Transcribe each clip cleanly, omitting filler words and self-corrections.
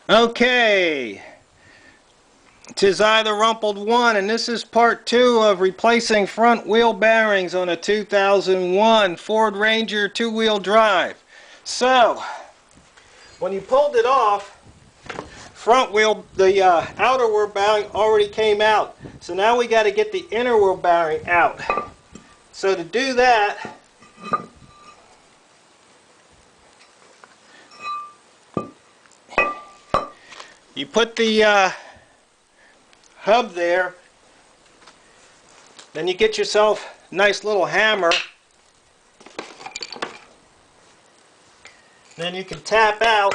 Okay, 'tis I, the Rumpled One, and this is part 2 of replacing front wheel bearings on a 2001 Ford Ranger two-wheel drive. So, when you pulled it off, front wheel, the outer wheel bearing already came out. So now we got to get the inner wheel bearing out. So to do that, you put the hub there, then you get yourself a nice little hammer, then you can tap out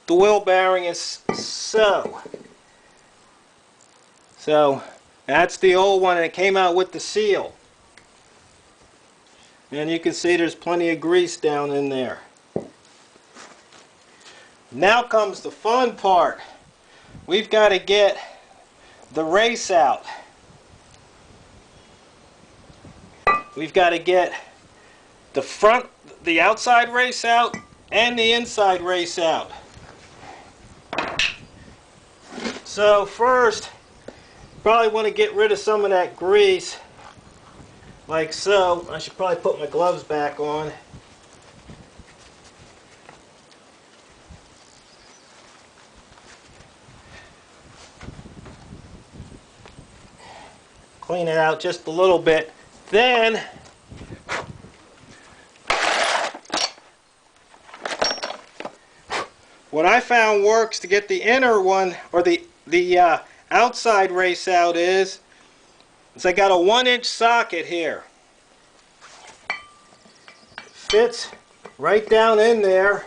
the wheel bearing is so that's the old one, and it came out with the seal. And you can see there's plenty of grease down in there. Now comes the fun part. We've got to get the race out. We've got to get the outside race out and the inside race out. So first, probably want to get rid of some of that grease. Like so. I should probably put my gloves back on. Clean it out just a little bit. Then what I found works to get the inner one, or the outside race out, is I got a 1-inch socket here. Fits right down in there.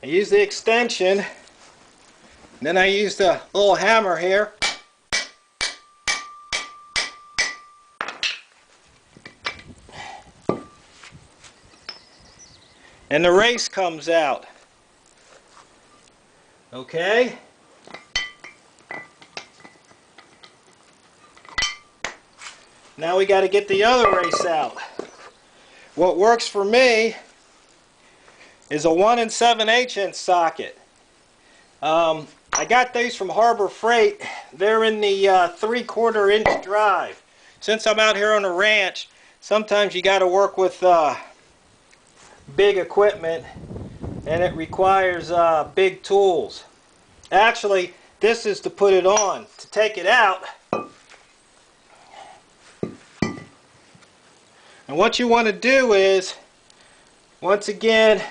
I use the extension, then I use the little hammer here. And the race comes out. Okay? Now we got to get the other race out. What works for me is a 1 7/8 inch socket. I got these from Harbor Freight. They're in the 3/4 inch drive. Since I'm out here on the ranch, sometimes you got to work with big equipment, and it requires big tools. Actually, this is to put it on. To take it out, and what you want to do is, once again,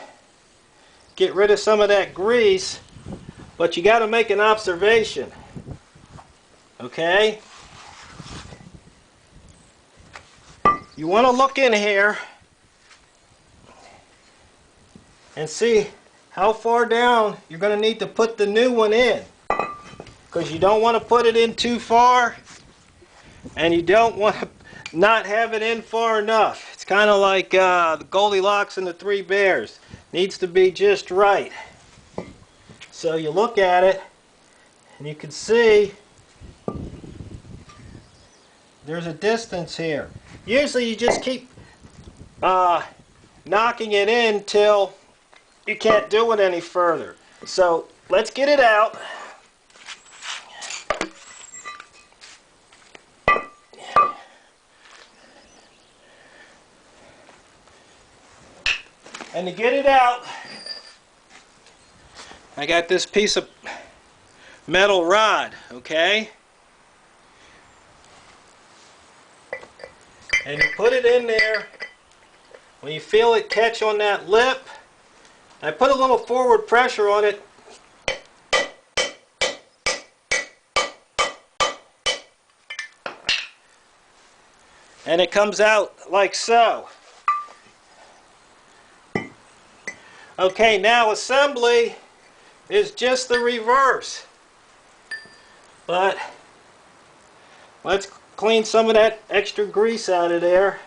get rid of some of that grease, but you got to make an observation. Okay? You want to look in here and see how far down you're going to need to put the new one in. Because you don't want to put it in too far, and you don't want to not have it in far enough. It's kind of like the Goldilocks and the Three Bears. Needs to be just right. So you look at it, and you can see there's a distance here. Usually you just keep knocking it in till you can't do it any further. So let's get it out. And to get it out, I got this piece of metal rod, okay? And you put it in there. When you feel it catch on that lip, I put a little forward pressure on it. And it comes out like so. Okay, now assembly is just the reverse. But let's clean some of that extra grease out of there.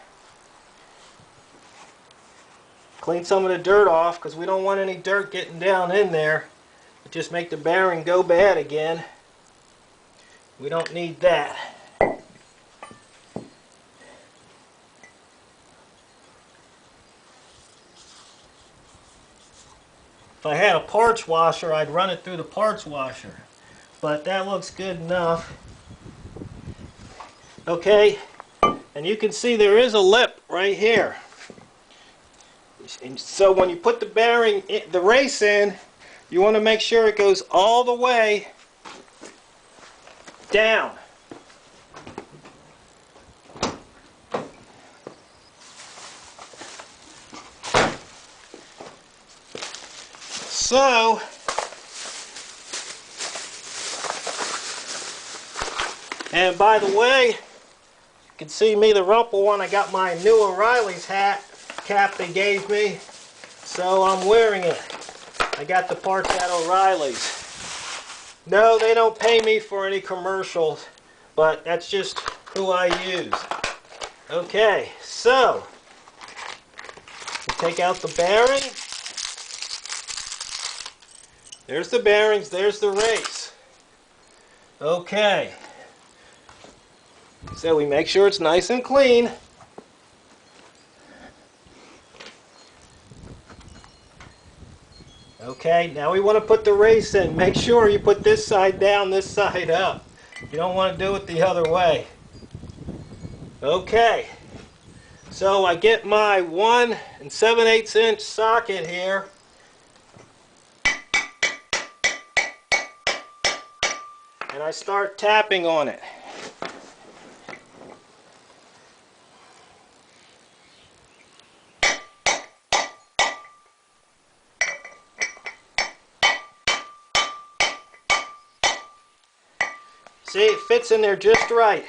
Clean some of the dirt off, because we don't want any dirt getting down in there. It just make the bearing go bad again. We don't need that. If I had a parts washer, I'd run it through the parts washer. But that looks good enough. Okay, and you can see there is a lip right here. And so when you put the bearing, the race in, you want to make sure it goes all the way down. So, and by the way, you can see me, the TheRumpledOne. I got my new O'Reilly's hat cap they gave me, so I'm wearing it. I got the parts at O'Reilly's. No, they don't pay me for any commercials, but that's just who I use. Okay, so we'll take out the bearing. There's the bearings, there's the race. Okay. So we make sure it's nice and clean. Okay, now we want to put the race in. Make sure you put this side down, this side up. You don't want to do it the other way. Okay, so I get my 1 7/8 inch socket here. And I start tapping on it. See, it fits in there just right.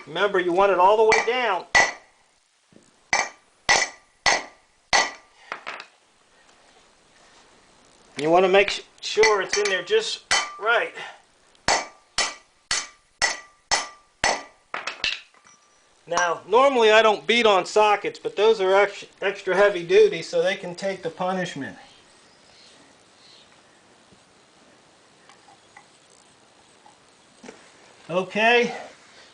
Remember, you want it all the way down. You want to make sure it's in there just right. Now, normally I don't beat on sockets, but those are extra heavy duty, so they can take the punishment. Okay,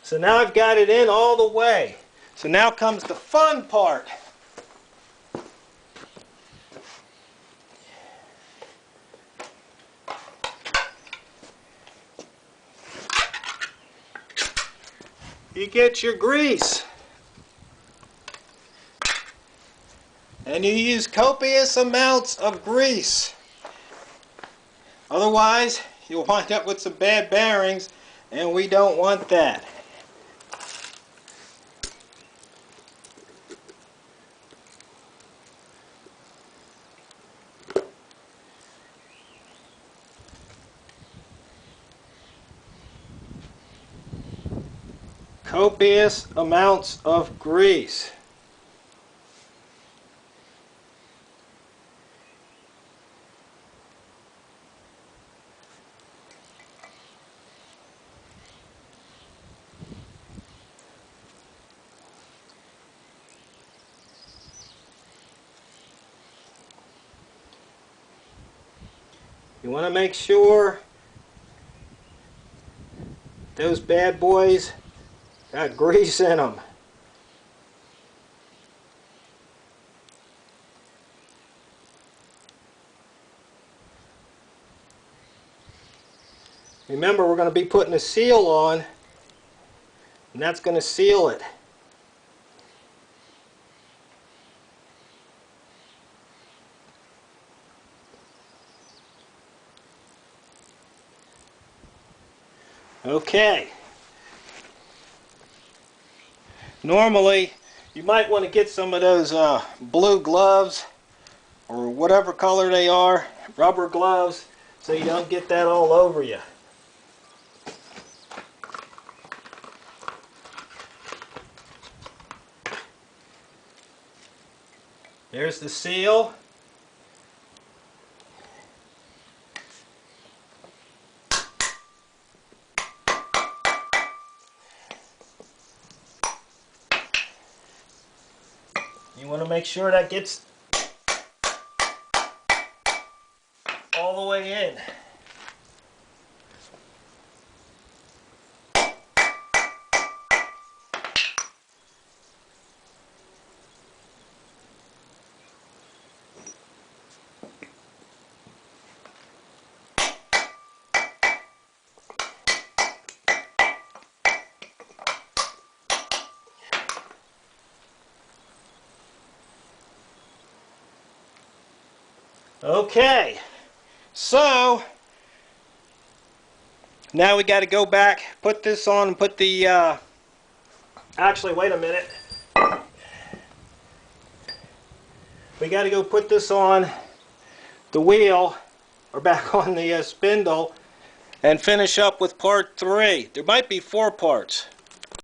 so now I've got it in all the way. So now comes the fun part. You get your grease. And you use copious amounts of grease. Otherwise, you'll wind up with some bad bearings, and we don't want that. Copious amounts of grease. You want to make sure those bad boys got grease in them. Remember, we're going to be putting a seal on, and that's going to seal it. Okay. Normally, you might want to get some of those blue gloves, or whatever color they are, rubber gloves, so you don't get that all over you. There's the seal. You want to make sure that gets all the way in. Okay, so now we got to go back, put this on, and put the, actually wait a minute. We got to go put this on the wheel, or back on the spindle, and finish up with part 3. There might be 4 parts.